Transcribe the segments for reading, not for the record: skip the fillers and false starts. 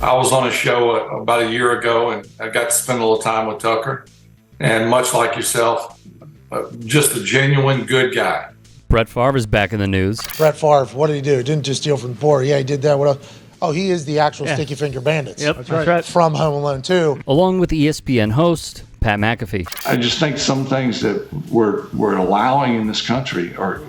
I was on a show about a year ago, and I got to spend a little time with Tucker. And much like yourself, just a genuine good guy. Brett Favre is back in the news. Brett Favre, what did he do? Didn't just steal from the poor. Yeah, he did that. What else? Oh, he is the actual Sticky Finger Bandits. Yep, that's right. From Home Alone 2. Along with ESPN host Pat McAfee. I just think some things that we're allowing in this country are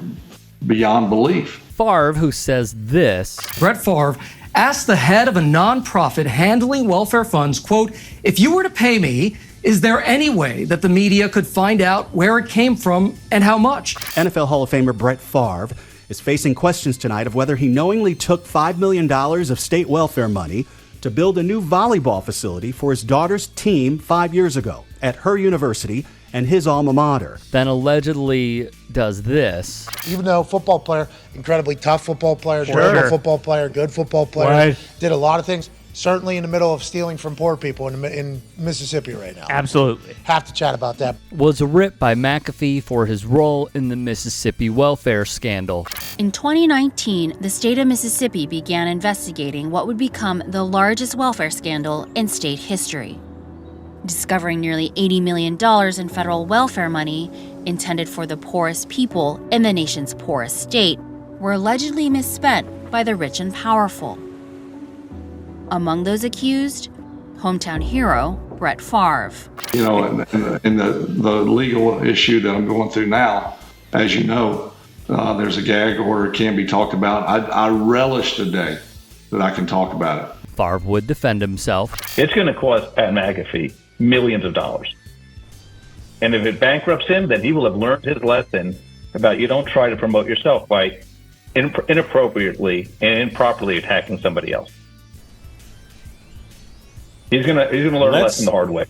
beyond belief. Favre, who says this. Brett Favre asked the head of a nonprofit handling welfare funds, quote, "If you were to pay me, is there any way that the media could find out where it came from and how much?" NFL Hall of Famer Brett Favre is facing questions tonight of whether he knowingly took $5 million of state welfare money to build a new volleyball facility for his daughter's team 5 years ago at her university and his alma mater. Then allegedly does this. Even though football player, incredibly tough football player, durable football player, good football player, Right. did a lot of things. Certainly in the middle of stealing from poor people in Mississippi right now. Absolutely. Have to chat about that. Was ripped by McAfee for his role in the Mississippi welfare scandal. In 2019, the state of Mississippi began investigating what would become the largest welfare scandal in state history. Discovering nearly $80 million in federal welfare money intended for the poorest people in the nation's poorest state were allegedly misspent by the rich and powerful. Among those accused, hometown hero Brett Favre. You know, in the legal issue that I'm going through now, as you know, there's a gag order, can't be talked about. I relish the day that I can talk about it. Favre would defend himself. It's going to cost Pat McAfee millions of dollars. And if it bankrupts him, then he will have learned his lesson about you don't try to promote yourself by inappropriately and improperly attacking somebody else. He's gonna learn a lesson the hard way.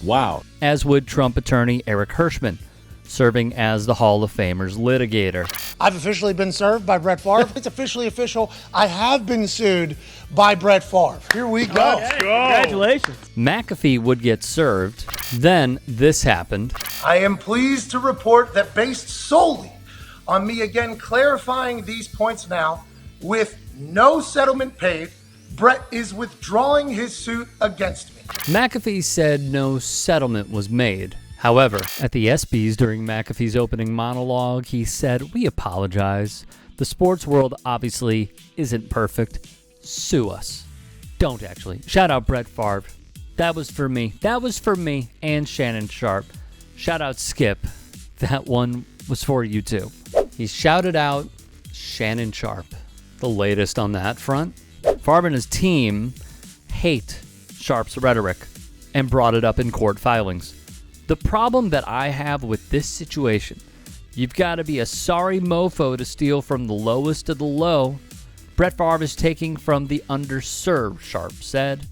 Wow. As would Trump attorney Eric Hirschman, serving as the Hall of Famer's litigator. I've officially been served by Brett Favre. It's officially official. I have been sued by Brett Favre. Here we go. Congratulations. McAfee would get served. Then this happened. I am pleased to report that based solely on me again clarifying these points now, with no settlement paid, Brett is withdrawing his suit against me. McAfee said no settlement was made. However, at the ESPYs during McAfee's opening monologue, he said, "We apologize. The sports world obviously isn't perfect. Sue us." Don't actually. Shout out Brett Favre. That was for me. That was for me and Shannon Sharpe. Shout out Skip. That one was for you too. He shouted out Shannon Sharpe. The latest on that front. Favre and his team hate Sharpe's rhetoric and brought it up in court filings. The problem that I have with this situation, you've got to be a sorry mofo to steal from the lowest of the low. Brett Favre is taking from the underserved, Sharpe said,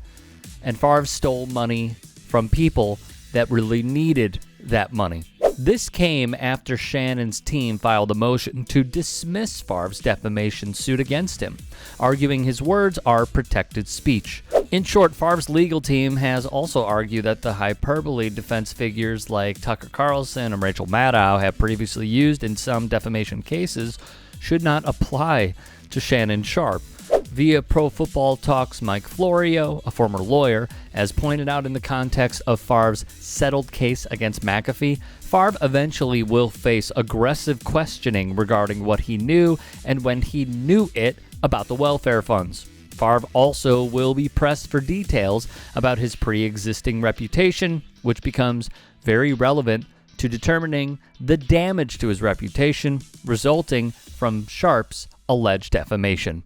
and Favre stole money from people that really needed that money. This came after Shannon's team filed a motion to dismiss Favre's defamation suit against him, arguing his words are protected speech. In short, Favre's legal team has also argued that the hyperbole defense figures like Tucker Carlson and Rachel Maddow have previously used in some defamation cases should not apply to Shannon Sharpe. Via Pro Football Talk's Mike Florio, a former lawyer, as pointed out in the context of Favre's settled case against McAfee, Favre eventually will face aggressive questioning regarding what he knew and when he knew it about the welfare funds. Favre also will be pressed for details about his pre-existing reputation, which becomes very relevant to determining the damage to his reputation resulting from Sharpe's alleged defamation.